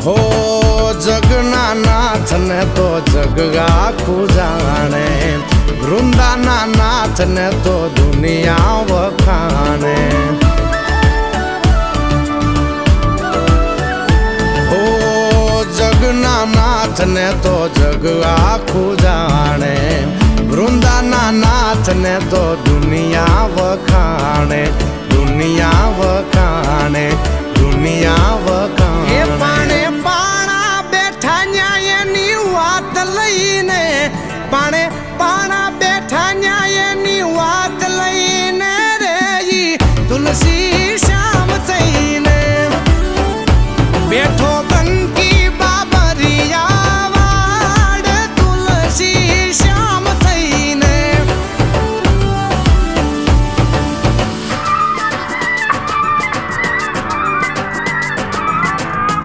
હો જગના નાથ ને તો જગ આખું જાણે, વૃંદાના નાથ ને તો દુનિયા વખાણે. હો જગના નાથ ને તો જગ આખું જાણે, વૃંદાના નાથ ને તો દુનિયા વખાણે, દુનિયા વખાણે, દુનિયા વખાણે. એ પાણે પાણા બેઠા ન્યાયની વાત લઈને, પાણે પાણા બેઠા ન્યાયની વાત લઈને રે તુલસી શ્યામ થઈને બેઠો બંધ